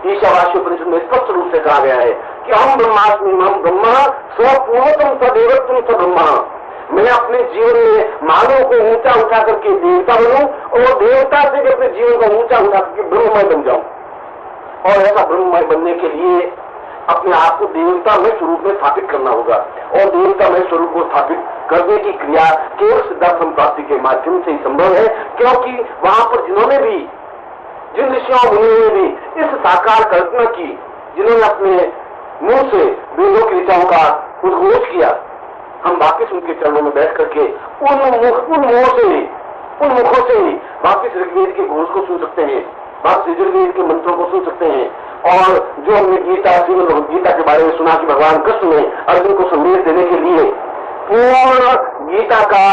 ईशावास्य उपनिषद में स्पष्ट रूप से कहा गया है कि हम ब्रह्मास्मि, हम ब्रह्मा स्वपूर्वतम सदेवत्वम स ब्रह्मा। मैं अपने जीवन में मानव को ऊंचा उठा करके देवता बनूं और देवता से भी अपने जीवन को ऊंचा उठा करके ब्रह्ममय बन जाऊं। और ऐसा ब्रह्ममय बनने के लिए अपने आप को देवता में स्वरूप में स्थापित करना होगा। और देवता में स्वरूप को स्थापित करने की क्रिया केवल सिद्धाश्रम प्राप्ति के माध्यम से ही संभव है, क्योंकि वहां पर जिन्होंने भी, जिन ऋषियों मुनियों ने भी इस साकार कल्पना की, जिन्होंने अपने मुंह से वेदों की ऋचाओं का उद्घोष किया, हम वापिस उनके चरणों में बैठ करके उन मुखों से ही वापिस ऋग्वेद के घोष को सुन सकते हैं, वापिस यजुर्वेद के मंत्रों को सुन सकते हैं। और जो हमने गीता, श्रीमद् भगवद गीता के बारे में सुना कि भगवान कृष्ण ने अर्जुन को संदेश देने के लिए पूर्ण गीता का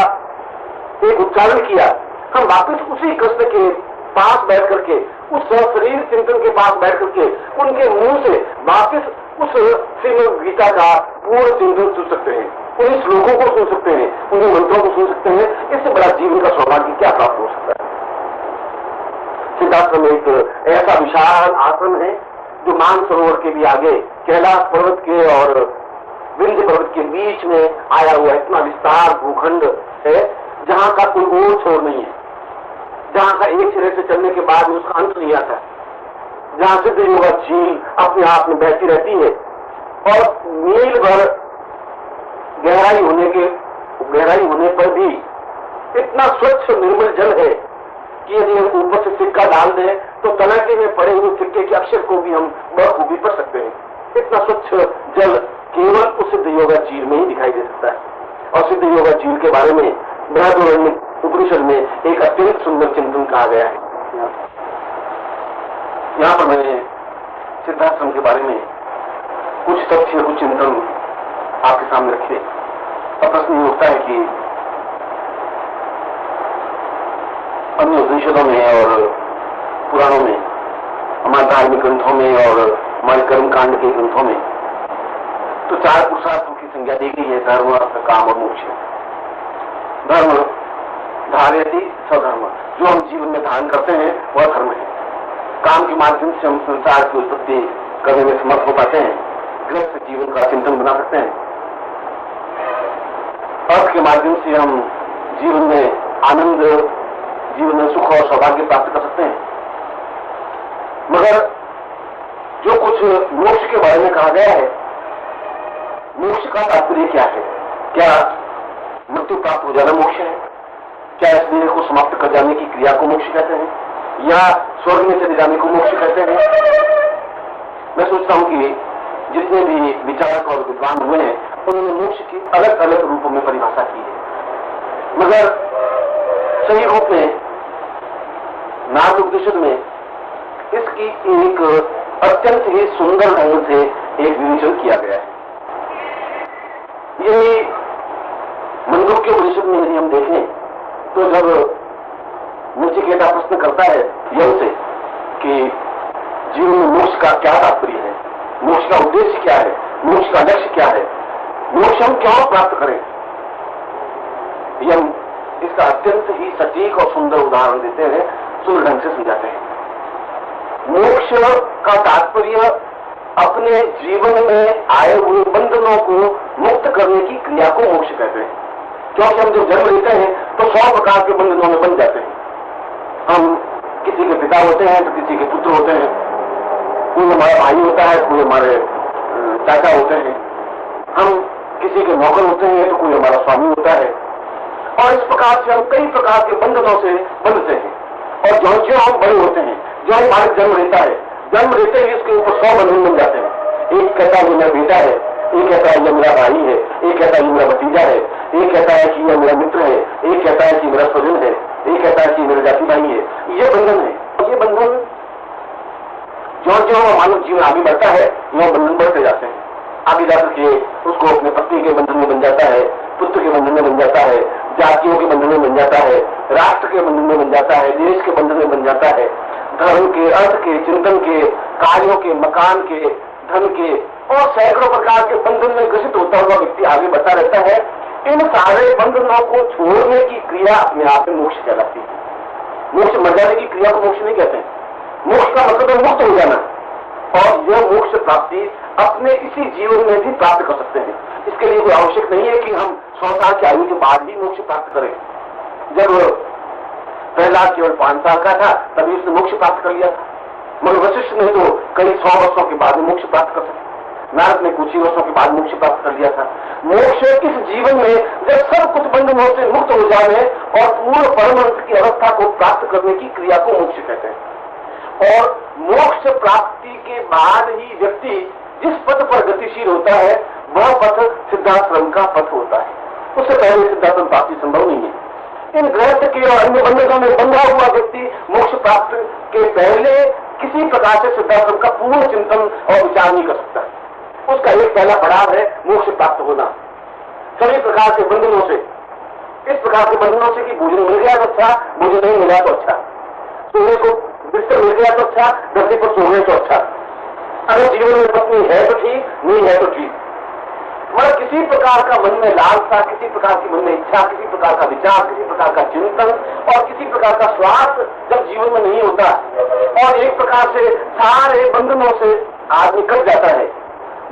एक उच्चारण किया, हम वापिस उसी कृष्ण के पास बैठ करके, उस शरीर चिंतन के पास बैठ करके उनके मुंह से वापिस उस श्रीमद् गीता का पूर्ण चिंतन सुन सकते हैं, उन श्लोकों को सुन सकते हैं, उन मंत्रों को सुन सकते हैं। इससे बड़ा जीवन का सौभाग्य क्या प्राप्त हो सकता है। सिद्धाश्रम एक ऐसा विशाल आश्रम है जो मानसरोवर के भी आगे कैलाश पर्वत के और विंध्य पर्वत के बीच में आया हुआ इतना विस्तार भूखंड है, जहां का कोई और छोर नहीं है, जहां का एक सिरे से चलने के बाद में उसका अंत नहीं आता, जहां सिद्ध योगा झील अपने आप में बहती रहती है और मील भर गहराई होने पर भी इतना स्वच्छ निर्मल जल है कि यदि हम ऊपर से सिक्का डाल दें तो तलैटे में पड़े हुए सिक्के के अक्षर को भी हम बखूबी पढ़ सकते हैं। इतना स्वच्छ जल केवल उस सिद्ध योगा झील में ही दिखाई दे सकता है। और सिद्ध योगा झील के बारे में बृहद उपनिषद में एक अत्यंत सुंदर चिंतन कहा गया है। यहाँ पर मैंने सिद्धाश्रम के बारे में कुछ तथ्य, कुछ चिंतन आपके सामने रखे। और प्रश्न ये उठता है कि अन्य उपनिषदों में और पुराणों में, हमारे धार्मिक ग्रंथों में और हमारे कर्मकांड के ग्रंथों में तो 4 पुरुषार्थों की संज्ञा दी गई है, धर्म, अर्थ, काम और मोक्ष। धर्म धारयति सधर्म, जो हम जीवन में धारण करते हैं वह धर्म है। काम के माध्यम से हम संसार की उत्पत्ति करने में समर्थ हो पाते हैं, गृहस्थ जीवन का चिंतन बना सकते हैं। अर्थ के माध्यम से हम जीवन में आनंद, जीवन में सुख और सौभाग्य प्राप्त कर सकते हैं। मगर जो कुछ मोक्ष के बारे में कहा गया है, मोक्ष का तात्पर्य क्या है? क्या मृत्यु प्राप्त हो जाना मोक्ष है? क्या इस देह को समाप्त कर जाने की क्रिया को मोक्ष कहते हैं, या स्वर्ग में चले जाने को मोक्ष कहते हैं? मैं सोचता हूं कि जितने भी विचारक और विद्वान हुए हैं उन्होंने मोक्ष की अलग अलग रूपों में परिभाषा की है, मगर सही रूप में नारद उपनिषद में इसकी एक अत्यंत ही सुंदर ढंग से एक विवेचन किया गया है। यही मंडूक्य उपनिषद में यदि हम देखें तो जब नचिकेता प्रश्न करता है यम से कि जीवन में मोक्ष का क्या तात्पर्य है, मोक्ष का उद्देश्य क्या है, मोक्ष का लक्ष्य क्या है, मोक्ष हम क्यों प्राप्त करें, यम इसका अत्यंत ही सटीक और सुंदर उदाहरण देते हैं, सुंदर ढंग से समझाते हैं। मोक्ष का तात्पर्य अपने जीवन में आए हुए बंधनों को मुक्त करने की क्रिया को मोक्ष कहते हैं। क्योंकि हम जब जन्म लेते हैं तो 100 प्रकार के बंधनों में बन जाते हैं। हम किसी के पिता होते हैं तो किसी के पुत्र होते हैं, कोई हमारा भाई होता है, कोई हमारे चाचा होते हैं, हम किसी के नौकर होते हैं तो कोई हमारा स्वामी होता है। और इस प्रकार से हम कई प्रकार के बंधनों से बंधते हैं। और जो हम बड़े होते हैं, जो हमारे जन्म लेता है, जन्म लेते ही उसके ऊपर 100 बंधन बन जाते हैं। एक कहता है ये मेरा बेटा है, एक कहता है ये मेरा भाई है, एक कहता है ये मेरा भतीजा है, एक कहता है कि ये मेरा मित्र है, एक कहता है कि मेरा स्वजन है, एक कहता है कि मेरा जाति भाई है। ये बंधन है। ये बंधन जो मानव जीवन आगे बढ़ता है वो बंधन बढ़ते जाते हैं। आगे जाकर के उसको अपने पत्नी के बंधन में बन जाता है, पुत्र के बंधन में बन जाता है, जातियों के बंधन में बन जाता है, राष्ट्र के बंधन में बन जाता है, देश के बंधन में बन जाता है, धर्म के, अर्थ के, चिंतन के, कार्यों के, मकान के, धन के और सैकड़ों प्रकार के बंधन में ग्रसित होता हुआ व्यक्ति आगे बढ़ता रहता है। इन सारे बंधनों को छोड़ने की क्रिया अपने आप में मोक्ष कहलाती है। मोक्ष मर जाने की क्रिया को मोक्ष नहीं कहते हैं। मोक्ष का मतलब है मुक्त हो जाना। और यह मोक्ष प्राप्ति अपने इसी जीवन में भी प्राप्त कर सकते हैं। इसके लिए कोई आवश्यक नहीं है कि हम 100 साल की आयु के बाद ही मोक्ष प्राप्त करें। जब प्रहलाद केवल 5 साल का था तभी उसने मोक्ष प्राप्त कर लिया था, मगर वशिष्ठ ने तो कई 100 वर्षों के बाद मोक्ष प्राप्त कर सके। नारद ने कुछ ही वर्षों के बाद मोक्ष प्राप्त कर लिया था। मोक्ष इस जीवन में जब सब कुछ बंधनों से मुक्त हो जाए और पूर्ण परमानंद की अवस्था को प्राप्त करने की क्रिया को मोक्ष कहते हैं। और मोक्ष प्राप्ति के बाद ही व्यक्ति जिस पथ पर गतिशील होता है वह पथ सिद्धाश्रम का पथ होता है। उससे पहले सिद्धाश्रम प्राप्ति संभव नहीं है। इन ग्रस्त के और अन्य बंधनों में बंधा हुआ व्यक्ति मोक्ष प्राप्त के पहले किसी प्रकार से सिद्धाश्रम का पूर्ण चिंतन और विचार नहीं कर सकता। उसका एक पहला पड़ाव है मोक्ष प्राप्त होना सभी प्रकार के बंधनों से। इस प्रकार के बंधनों से कि भोजन मिल गया तो अच्छा, भोजन नहीं मिला तो अच्छा, सोने को बिस्तर मिल गया तो अच्छा, धरती पर सोने तो अच्छा, अगर जीवन में पत्नी है तो ठीक, नहीं है तो ठीक। मतलब किसी प्रकार का मन में लालसा, किसी प्रकार की मन में इच्छा, किसी प्रकार का विचार, किसी प्रकार का चिंतन और किसी प्रकार का स्वार्थ जब जीवन में नहीं होता और एक प्रकार से सारे बंधनों से आदमी कट जाता है,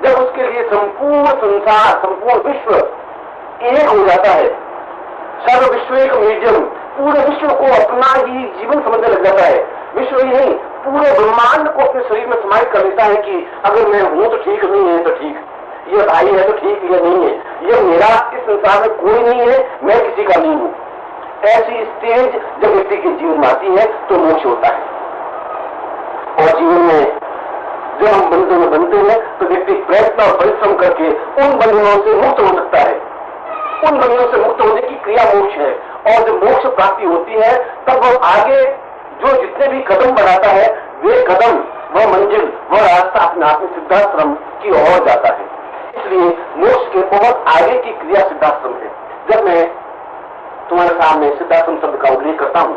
जब उसके लिए संपूर्ण संसार, संपूर्ण विश्व एक हो जाता है, सर्व विश्व एक मीडियम, पूरे विश्व को अपना ही जीवन समझने लग जाता है। विश्व ही नहीं, पूरे ब्रह्मांड को अपने शरीर में समाहित कर लेता है कि अगर मैं हूं तो ठीक, नहीं है तो ठीक, ये भाई है तो ठीक, ये नहीं है, ये मेरा इस संसार में कोई नहीं है, मैं किसी का नहीं हूं। ऐसी स्टेज जब व्यक्ति के जीवन में आती है तो मोक्ष होता है। और जीवन में जब हम बंधनों में बनते हैं तो व्यक्ति प्रयत्न और परिश्रम करके उन बंधनों से मुक्त हो सकता है। उन बंधनों से मुक्त होने की क्रिया मोक्ष है। और जब मोक्ष प्राप्ति होती है तब वह आगे जो जितने भी कदम बढ़ाता है वे कदम, वह मंजिल, वह रास्ता अपने आप में सिद्धाश्रम की ओर जाता है। इसलिए मोक्ष के बहुत आगे की क्रिया सिद्धाश्रम है। जब मैं तुम्हारे सामने सिद्धाश्रम शब्द का उल्लेख करता हूं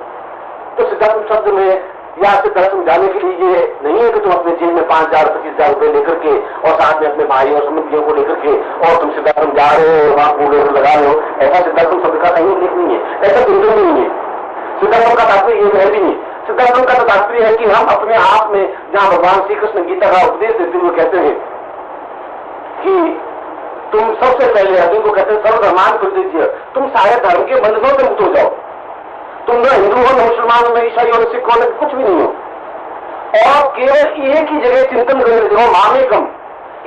तो सिद्धाश्रम शब्द में या सिद्धाश्रम जाने के लिए ये नहीं है कि तुम अपने जेब में 5,000 25,000 रुपए लेकर के और साथ में अपने भाई और संबंधियों को लेकर के और तुम सिद्धाश्रम जा रहे हो, वहां पूरे लगा रहे हो। ऐसा सिद्धाश्रम शब्द का कहीं उल्लेख नहीं है, ऐसा बिल्कुल नहीं है। सिद्धाश्रम का तात्पर्य ये है भी नहीं। सिद्धाश्रम का तात्पर्य है कि हम अपने आप में, जहां भगवान श्री कृष्ण गीता का उपदेश देते हुए कहते हैं कि तुम सबसे पहले अर्जुन को कहते हैं सर्वधर्मान परित्यज्य, तुम सारे धर्म के बंधनों से मुक्त हो जाओ। तुम न हिंदू हो, न मुसलमान हो, न ईसाई हो, न सिख हो, न कुछ भी नहीं हो, और केवल एक ही जगह चिंतन करो, मामेकम,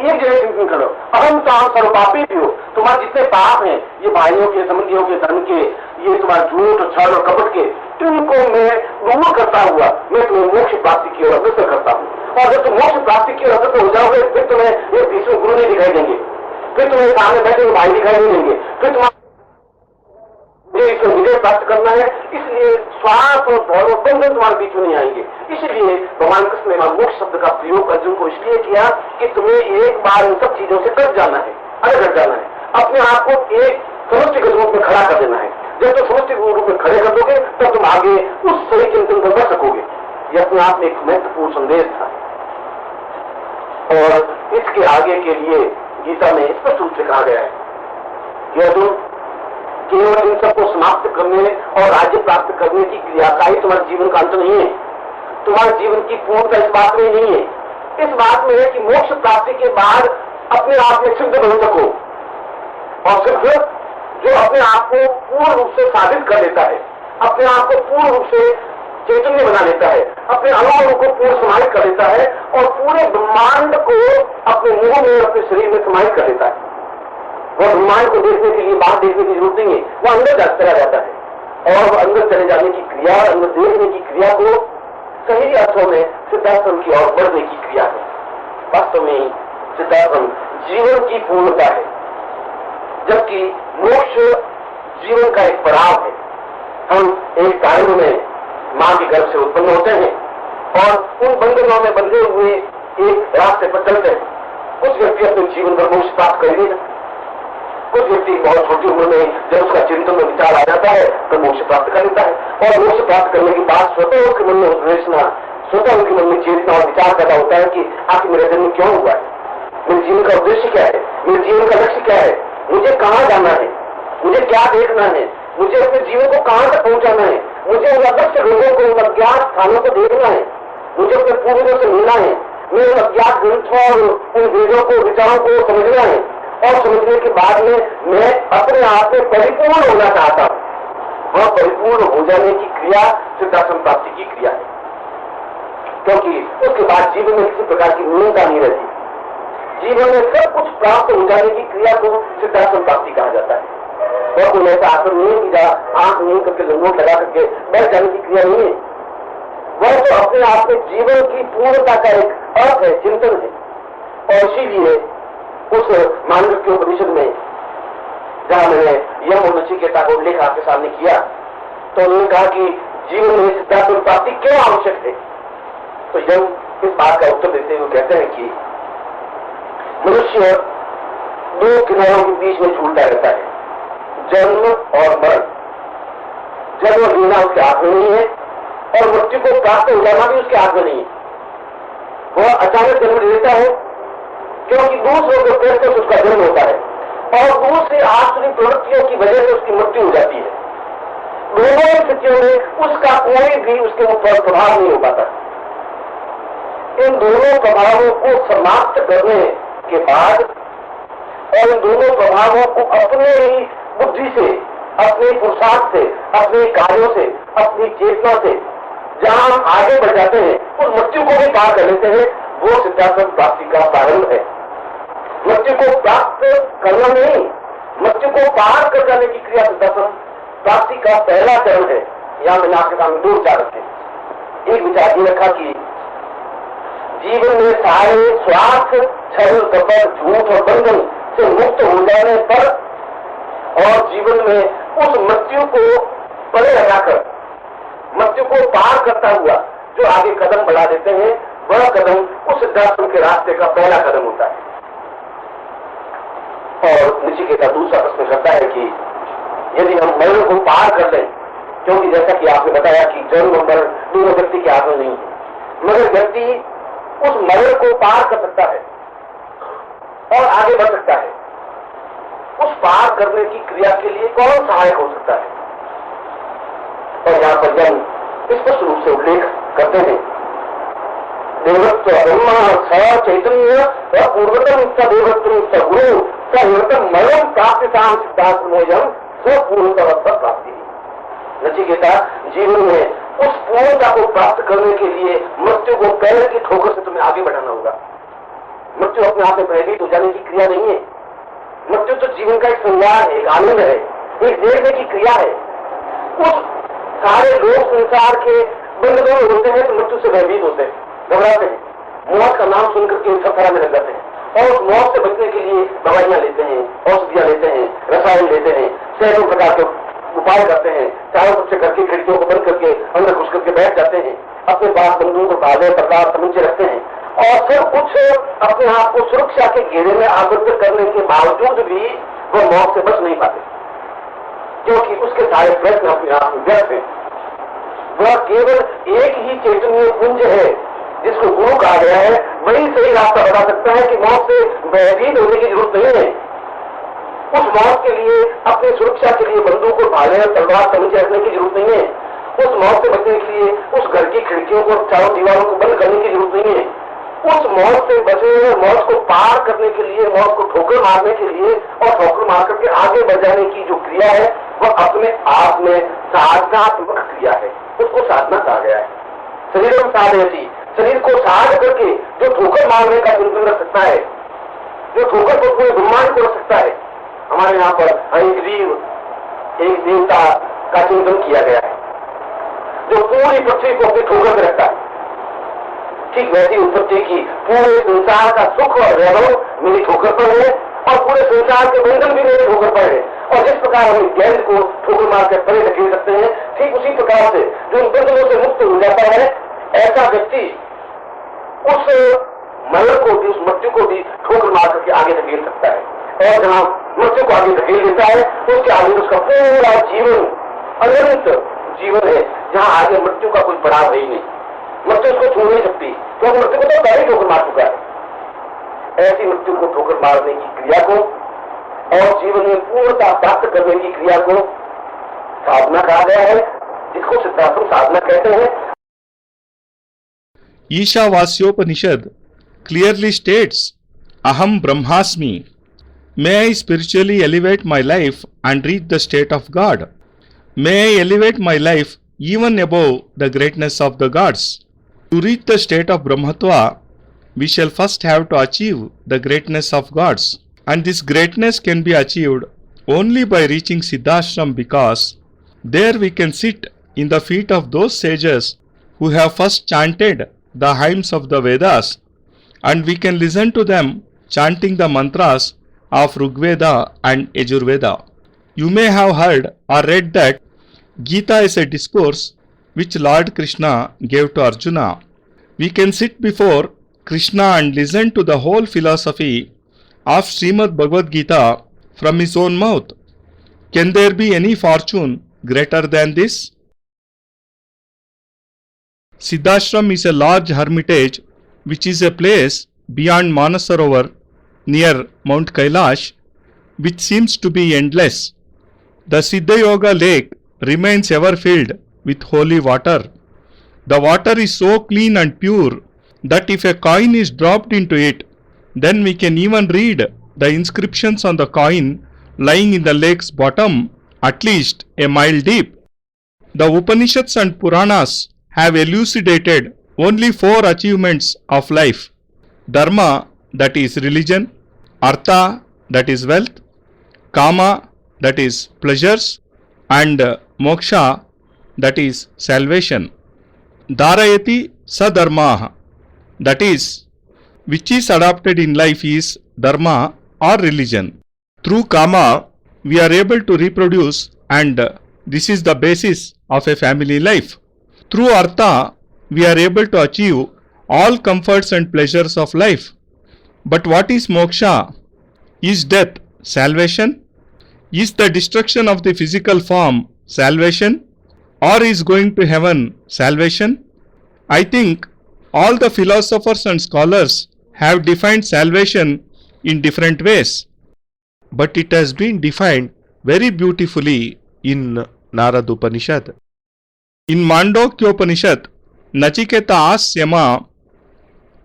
एक जगह चिंतन करो, अहम ताम सर्वपापी भी हो। तुम्हारे जितने पाप हैं, ये भाइयों के, संबंधियों के, धन के, ये तुम्हारे झूठ, छल और कपट के, इनको मैं दूर करता हुआ मैं तुम्हें मोक्ष प्राप्ति की ओर अग्रसर करता हूँ। और जब तुम मोक्ष प्राप्ति की ओर अग्रसर हो जाओगे फिर तुम्हें ये भीष्म गुरु नहीं दिखाई देंगे, फिर तुम्हें सामने बैठे हुए भाई दिखाई नहीं देंगे, फिर तुम्हारे विजय प्राप्त करना है। इसलिए स्वार्थ और भौर और बंधन तुम्हारे बीच में नहीं आएंगे। इसलिए भगवान कृष्ण ने मोक्ष शब्द का प्रयोग अर्जुन को इसलिए किया कि तुम्हें एक बार इन सब चीजों से कट जाना है, अलग हट जाना है, अपने आप को एक समष्टि के रूप में खड़ा कर देना है। जब तुम समष्टि के रूप में खड़े कर दोगे तब तुम आगे उस सही चिंतन को कर सकोगे। यह अपने आप में एक महत्वपूर्ण संदेश था। और इसके आगे के लिए गीता में स्पष्ट रूप से कहा गया है कि अर्जुन केवल इन सबको समाप्त करने और राज्य प्राप्त करने की क्रिया का ही तुम्हारे जीवन का अंत नहीं है। तुम्हारे जीवन की पूर्णता इस बात में नहीं है, इस बात में है कि मोक्ष प्राप्ति के बाद अपने आप में सिद्ध बन सको, और सिद्ध जो अपने आप को पूर्ण रूप से साबित कर लेता है, अपने आप को पूर्ण रूप से चैतन्य बना लेता है, अपने अनुभव को पूर्ण समाहित कर लेता है और पूरे ब्रह्मांड को अपने मुंह में, अपने शरीर में समाहित कर लेता है। वह ब्रह्मांड को देखने के लिए बाहर देखने की जरूरत नहीं है, वह अंदर चला जाता है। और वह अंदर चले जाने की क्रिया, अंदर देखने की क्रिया को सही अर्थों में सिद्धाश्रम की ओर बढ़ने की क्रिया है। वास्तव में सिद्धाश्रम जीवन की पूर्णता है, जबकि मोक्ष जीवन का एक पड़ाव है। हम एक कार्य में मां के गर्भ से उत्पन्न होते हैं और उन बंधनों में बंधे हुए एक रास्ते पर चलते हैं। कुछ व्यक्ति अपने जीवन पर मोक्ष प्राप्त कर लेगा, कुछ व्यक्ति बहुत छोटी उम्र में जब उसका चिंतन में विचार आ जाता है तो मोक्ष प्राप्त कर लेता है। और मोक्ष प्राप्त करने के बाद स्वतः उसके मन में उत्प्रेरणा, स्वतः उनके मन में चेतना और विचार पैदा होता है कि आखिर मेरा जन्म क्यों हुआ है, मेरे जीवन का उद्देश्य क्या है, मेरे जीवन का लक्ष्य क्या है, मुझे कहाँ जाना है, मुझे क्या देखना है, मुझे अपने जीवन को कहाँ तक पहुंचाना है, मुझे उन अदृश्य लोगों को, उन अज्ञात स्थानों को देखना है, मुझे अपने पूर्वजों से मिलना है, में उन अज्ञात ग्रंथों और उन वेदों को, विचारों को समझना है, और समझने के बाद में मैं अपने आप में परिपूर्ण होना चाहता हूं। वह परिपूर्ण हो जाने की क्रिया सिद्धाश्रम प्राप्ति की क्रिया है, क्योंकि उसके बाद जीवन में किसी प्रकार की न्यूनता नहीं रहती। जीवन में सब कुछ प्राप्त हो जाने की क्रिया को सिद्धाश्रम प्राप्ति कहा जाता है। और कोई ऐसा आसन नहीं है कि जहां आंख नींद करके लंगोट लगा करके बैठ जाने की क्रिया नहीं है। वह तो अपने आप में जीवन की पूर्णता का एक अर्थ है, चिंतन है। और इसीलिए उस मांडव्य उपनिषद में जहां मैंने यम और नचिकेता को उल्लेख आपके सामने किया, तो उन्होंने कहा कि जीवन में सिद्धाश्रम प्राप्ति क्यों आवश्यक है। तो यम इस बात का उत्तर देते हुए कहते हैं कि मनुष्य दो किनारों के बीच में झूलता रहता है, जन्म और मरण। जन्म लेना उसके हाथ में नहीं है और मृत्यु को प्राप्त हो जाना भी उसके हाथ में नहीं है। वह अचानक जन्म लेता है क्योंकि दूसरों के प्रेम से उसका जन्म होता है, और दूसरी आश्चर्य प्रवृत्तियों की वजह से उसकी मृत्यु हो जाती है। दोनों स्थितियों में उसका कोई भी उसके ऊपर प्रभाव नहीं हो पाता। इन दोनों प्रभावों को समाप्त करने के बाद और इन दोनों प्रभावों को अपने ही बुद्धि से, अपने पुरुषार्थ से, अपने कार्यों से, अपनी चेतना से जहां हम आगे बढ़ जाते हैं, उस मृत्यु को भी पार कर लेते हैं। वो सिद्धाश्रम प्राप्ति का प्रारंभ है। मृत्यु को प्राप्त करना नहीं, मृत्यु को पार कर जाने की क्रिया सिद्धाश्रम प्राप्ति का पहला चरण है। यहां मैंने आपके सामने दो विचार रखे। एक विचार ये रखा कि जीवन में सारे स्वार्थ, छल, कपट, झूठ और बंधन से मुक्त हो जाने पर और जीवन में उस मृत्यु को परे लगाकर मृत्यु को पार करता हुआ जो आगे कदम बढ़ा देते हैं, वह कदम उस सिद्धाश्रम के रास्ते का पहला कदम होता है। और नचिकेता दूसरा प्रश्न करता है कि यदि हम मरण को पार कर लें, क्योंकि जैसा कि आपने बताया कि जन्म और मरण दोनों व्यक्ति के हाथ में नहीं है, मगर व्यक्ति उस मरण को पार कर सकता है और आगे बढ़ सकता है। उस पार करने की क्रिया के लिए कौन सहायक हो सकता है? और यहां पर जन स्पष्ट रूप से उल्लेख करते हैं, देवत्व ब्रह्मा स चैतन्य पूर्वतम सदेवत्व सगुरु सतम मरण प्राप्ति सिद्धाश्रमोयम स्वपूर्णतम प्राप्ति। नचिकेता, जीवन में उस पूर्णता को प्राप्त करने के लिए मृत्यु को पैर की ठोकर से तुम्हें आगे बढ़ाना होगा। मृत्यु अपने आप में भयभीत हो जाने की क्रिया नहीं है। मृत्यु तो जीवन का एक संज्ञान है, एक आनंद है, एक देखने की क्रिया है। उस सारे लोग संसार के बंधनों में होते हैं तो मृत्यु से भयभीत होते हैं, घबराते हैं, मौत का नाम सुनकर के सफरा में लग जाते हैं और उस मौत से बचने के लिए दवाइयां लेते हैं, औषधियां लेते हैं, रसायन लेते हैं, सैकड़ों प्रकार के उपाय करते हैं, चारों तरफ से घर की खिड़कियों को बंद करके अंदर घुस करके बैठ जाते हैं, अपने पास बंधुओं को ताले प्रकार समूचे रखते हैं और सब कुछ अपने आप को सुरक्षा के घेरे में आबद्ध करने के बावजूद भी वह मौत से बच नहीं पाते, क्योंकि उसके सारे प्रयत्न अपने आप में व्यर्थ हैं। वह केवल एक ही चैतन्य पुंज है जिसको गुरु कहा गया है, वही सही रास्ता बता सकता है कि मौत से भयभीत होने की जरूरत नहीं है। उस मौत के लिए अपनी सुरक्षा के लिए बंदूक को भाले और तलवार तमंचे रखने की जरूरत नहीं है। उस मौत से बचने के लिए उस घर की खिड़कियों को, चारों दीवारों को बंद करने की जरूरत नहीं है। उस मौत से बचने में, मौत को पार करने के लिए, मौत को ठोकर मारने के लिए और ठोकर मार करके आगे बढ़ जाने की जो क्रिया है वह अपने आप में साधनात्मक क्रिया है, उसको साधना कहा गया है। शरीर में साधयति, शरीर को साध करके जो ठोकर मारने का चिंतन रख सकता है, जो ठोकर को पूरे ब्रह्मांड को रख सकता है। हमारे यहाँ पर एक देवता का चिंतन किया गया है जो पूरी पृथ्वी को अपनी ठोकर में रखता है। ठीक वैसी उत्पत्ति की पूरे संसार का सुख और वैभव मेरी ठोकर पर है और पूरे संसार के बंधन भी मेरे ठोकर पर है। और जिस प्रकार हम गेंद को ठोकर मार कर परे धकेल सकते हैं, ठीक उसी प्रकार से जो इन बंधनों से मुक्त हो जाता है, ऐसा व्यक्ति उस मरण को भी, उस मृत्यु को भी ठोकर मार करके आगे धकेल सकता है। और जहां मृत्यु को आगे धकेल देता है उसके आगे उसका पूरा जीवन अनंत जीवन है, जहां आगे मृत्यु का कोई पड़ाव है ही नहीं। मृत्यु उसको छू नहीं सकती, क्योंकि मृत्यु को तो पहले ठोकर मार चुका है। ऐसी मृत्यु को ठोकर मारने की क्रिया को और जीवन में पूर्णता प्राप्त करने की क्रिया को साधना कहा गया है, जिसको सिद्धाश्रम साधना कहते हैं। Ishavasyopanishad clearly states, Aham Brahmasmi. May I spiritually elevate my life and reach the state of God. May I elevate my life even above the greatness of the gods. To reach the state of Brahmatva, we shall first have to achieve the greatness of gods. And this greatness can be achieved only by reaching Siddhashram, because there we can sit in the feet of those sages who have first chanted the hymns of the Vedas, and we can listen to them chanting the mantras of Rigveda and Yajurveda. You may have heard or read that Gita is a discourse which Lord Krishna gave to Arjuna. We can sit before Krishna and listen to the whole philosophy of Srimad Bhagavad Gita from his own mouth. Can there be any fortune greater than this? Siddhashram is a large hermitage which is a place beyond Manasarovar near Mount Kailash, which seems to be endless. The Siddha Yoga lake remains ever filled with holy water. The water is so clean and pure that if a coin is dropped into it, then we can even read the inscriptions on the coin lying in the lake's bottom, at least a mile deep. The Upanishads and Puranas have elucidated only 4 achievements of life: Dharma, that is religion; Artha, that is wealth; Kama, that is pleasures; and Moksha, that is salvation. Dharayati sadharmaha, that is, which is adopted in life is dharma or religion. Through Kama, we are able to reproduce, and this is the basis of a family life. Through Artha, we are able to achieve all comforts and pleasures of life. But what is Moksha? Is death salvation? Is the destruction of the physical form salvation? Or is going to heaven salvation? I think all the philosophers and scholars have defined salvation in different ways, but it has been defined very beautifully in Narad Upanishad. In Mandokya Upanishad, Nachiketa asks Yama,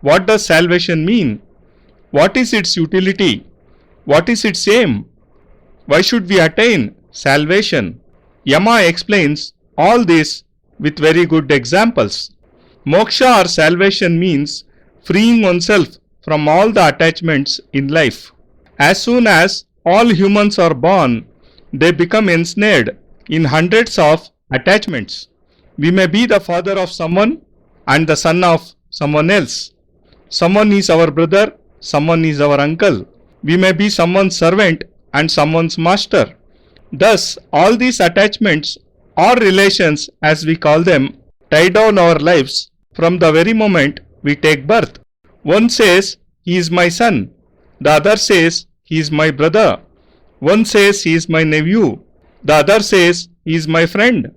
what does salvation mean? What is its utility? What is its aim? Why should we attain salvation? Yama explains all this with very good examples. Moksha or salvation means freeing oneself from all the attachments in life. As soon as all humans are born, they become ensnared in hundreds of attachments. We may be the father of someone and the son of someone else. Someone is our brother, someone is our uncle. We may be someone's servant and someone's master. Thus, all these attachments or relations, as we call them, tie down our lives from the very moment we take birth. One says, he is my son. The other says, he is my brother. One says, he is my nephew. The other says, he is my friend.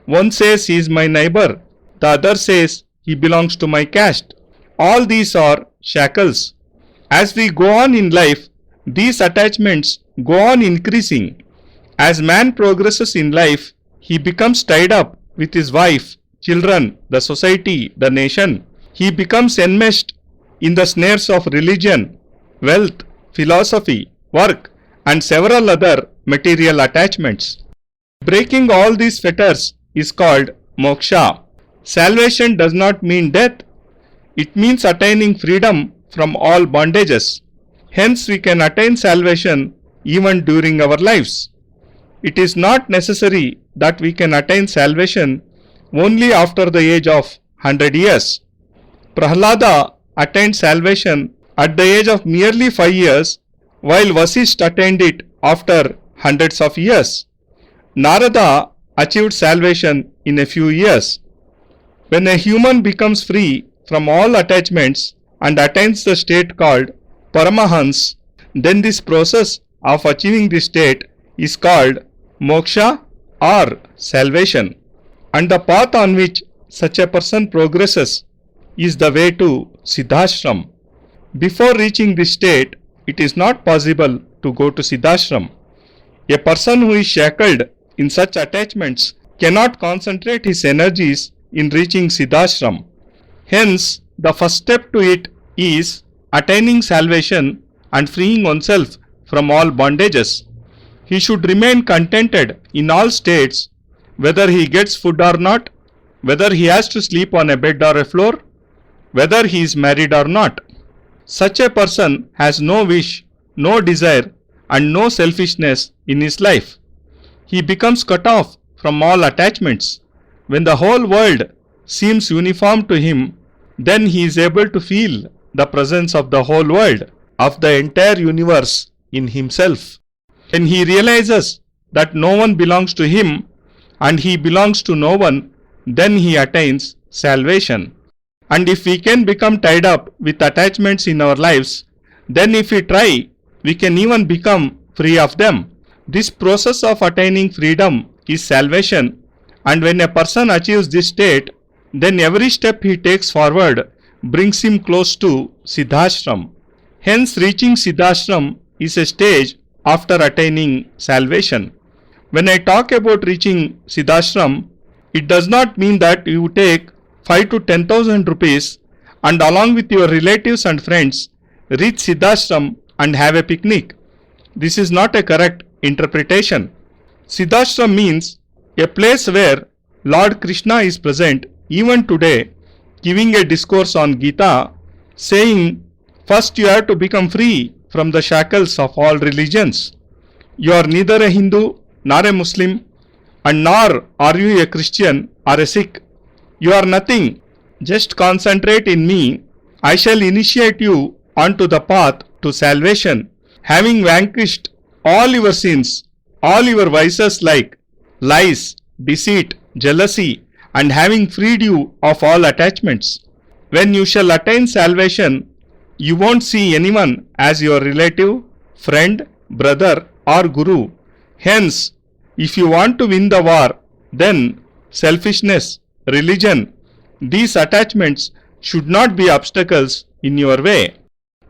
One says, he is my neighbor. The other says, he belongs to my caste. All these are shackles. As we go on in life, these attachments go on increasing. As man progresses in life, he becomes tied up with his wife, children, the society, the nation. He becomes enmeshed in the snares of religion, wealth, philosophy, work, and several other material attachments. Breaking all these fetters is called moksha. Salvation does not mean death. It means attaining freedom from all bondages. Hence, we can attain salvation even during our lives. It is not necessary that we can attain salvation only after the age of 100 years. Prahlada attained salvation at the age of merely 5 years, while Vasishtha attained it after hundreds of years. Narada achieved salvation in a few years. When a human becomes free from all attachments and attains the state called Paramahans, then this process of achieving this state is called moksha or salvation. And the path on which such a person progresses is the way to Siddhashram. Before reaching this state, it is not possible to go to Siddhashram. A person who is shackled in such attachments cannot concentrate his energies in reaching Siddhashram. Hence, the first step to it is attaining salvation and freeing oneself from all bondages. He should remain contented in all states, whether he gets food or not, whether he has to sleep on a bed or a floor, whether he is married or not. Such a person has no wish, no desire, and no selfishness in his life. He becomes cut off from all attachments. When the whole world seems uniform to him, then he is able to feel the presence of the whole world, of the entire universe in himself. When he realizes that no one belongs to him and he belongs to no one, then he attains salvation. And if we can become tied up with attachments in our lives, then if we try, we can even become free of them. This process of attaining freedom is salvation, and when a person achieves this state, then every step he takes forward brings him close to Siddhashram. Hence, reaching Siddhashram is a stage after attaining salvation. When I talk about reaching Siddhashram, it does not mean that you take 5 to 10,000 rupees and along with your relatives and friends reach Siddhashram and have a picnic. This is not a correct interpretation. Siddhashram means a place where Lord Krishna is present even today, giving a discourse on Gita, saying, first you have to become free from the shackles of all religions. You are neither a Hindu nor a Muslim, and nor are you a Christian or a Sikh. You are nothing. Just concentrate in me. I shall initiate you onto the path to salvation, having vanquished all your sins, all your vices like lies, deceit, jealousy, and having freed you of all attachments. When you shall attain salvation, you won't see anyone as your relative, friend, brother, or guru. Hence, if you want to win the war, then selfishness, religion, these attachments should not be obstacles in your way.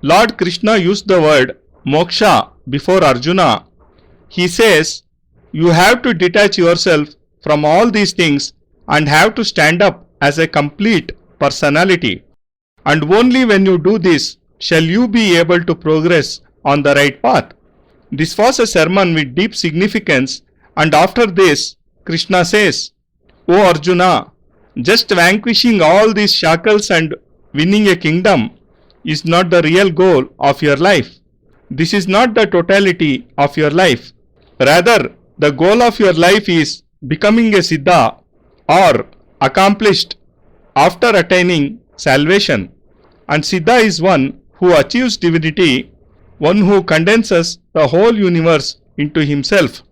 Lord Krishna used the word moksha before Arjuna. He says, you have to detach yourself from all these things and have to stand up as a complete personality. And only when you do this shall you be able to progress on the right path. This was a sermon with deep significance, and after this, Krishna says, O Arjuna, just vanquishing all these shackles and winning a kingdom is not the real goal of your life. This is not the totality of your life. Rather, the goal of your life is becoming a Siddha or accomplished after attaining salvation. And Siddha is one who achieves divinity, one who condenses the whole universe into himself.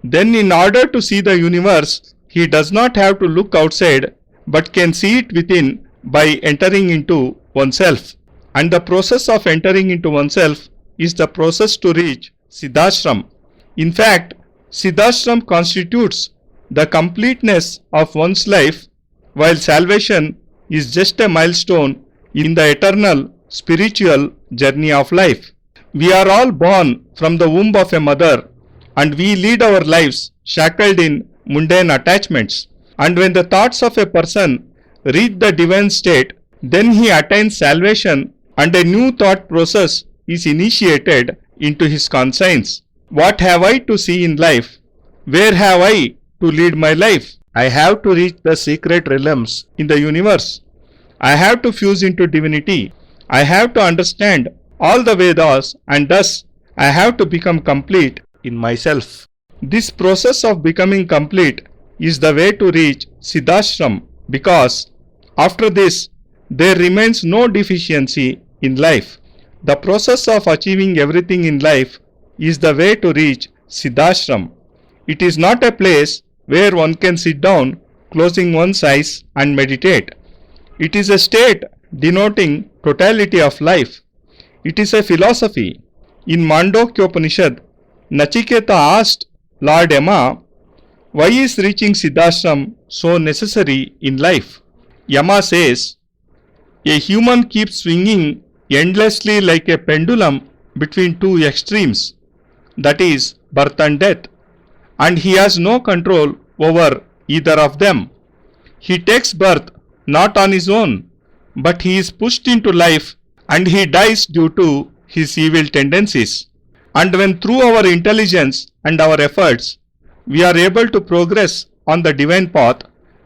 Then in order to see the universe, he does not have to look outside but can see it within by entering into oneself. And the process of entering into oneself is the process to reach Siddhashram. In fact, Siddhashram constitutes the completeness of one's life, while salvation is just a milestone in the eternal spiritual journey of life. We are all born from the womb of a mother, and we lead our lives shackled in mundane attachments. And when the thoughts of a person reach the divine state, then he attains salvation and a new thought process is initiated into his conscience. What have I to see in life? Where have I to lead my life? I have to reach the secret realms in the universe. I have to fuse into divinity. I have to understand all the Vedas, and thus I have to become complete in myself. This process of becoming complete is the way to reach Siddhashram, because after this there remains no deficiency in life. The process of achieving everything in life is the way to reach Siddhashram. It is not a place where one can sit down, closing one's eyes and meditate. It is a state denoting totality of life. It is a philosophy. In Mandokya Upanishad, Nachiketa asked Lord Yama, why is reaching Siddhashram so necessary in life? Yama says, a human keeps swinging endlessly like a pendulum between two extremes, that is, birth and death, and he has no control over either of them. He takes birth not on his own, but he is pushed into life and he dies due to his evil tendencies. And when through our intelligence and our efforts we are able to progress on the divine path,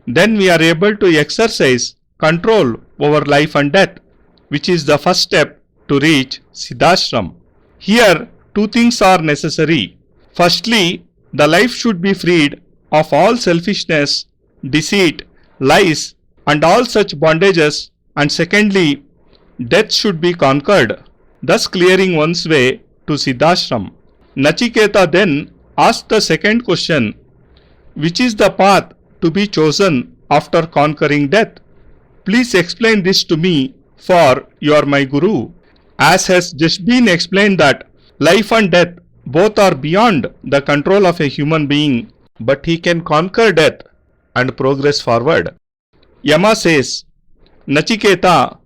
then we are able to exercise control over life and death, which is the first step to reach Siddhashram. Here, two things are necessary. Firstly, the life should be freed of all selfishness, deceit, lies, and all such bondages, and secondly, death should be conquered, thus clearing one's way to Siddhashram. Nachiketa then asked the second question, which is the path to be chosen after conquering death? Please explain this to me, for you are my Guru. As has just been explained that life and death both are beyond the control of a human being, but he can conquer death and progress forward. Yama says, Nachiketa,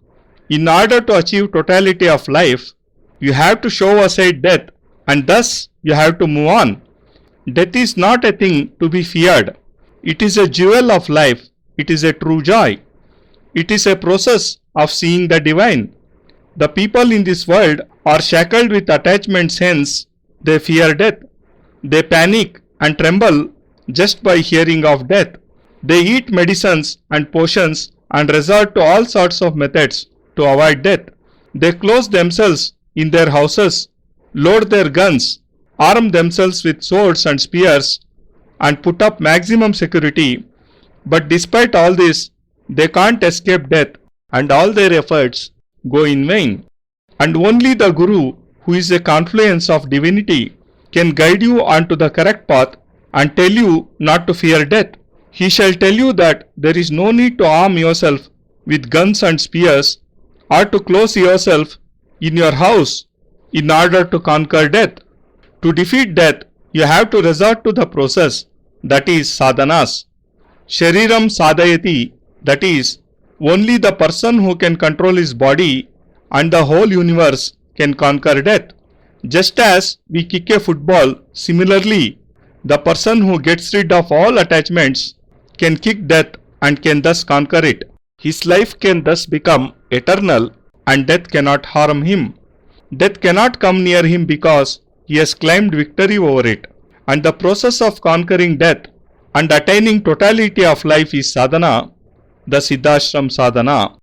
in order to achieve totality of life, you have to show aside death, and thus you have to move on. Death is not a thing to be feared. It is a jewel of life. It is a true joy. It is a process of seeing the divine. The people in this world are shackled with attachments, hence they fear death. They panic and tremble just by hearing of death. They eat medicines and potions and resort to all sorts of methods to avoid death. They close themselves in their houses, load their guns, arm themselves with swords and spears, and put up maximum security. But despite all this, they can't escape death, and all their efforts go in vain. And only the Guru, who is a confluence of divinity, can guide you onto the correct path and tell you not to fear death. He shall tell you that there is no need to arm yourself with guns and spears, or to close yourself in your house in order to conquer death. To defeat death, you have to resort to the process, that is sadhanas. Shariram sadhayati, that is, only the person who can control his body and the whole universe can conquer death. Just as we kick a football, similarly, the person who gets rid of all attachments can kick death and can thus conquer it. His life can thus become eternal, and death cannot harm him. Death cannot come near him because he has claimed victory over it. And the process of conquering death and attaining totality of life is sadhana, the Siddhashram sadhana.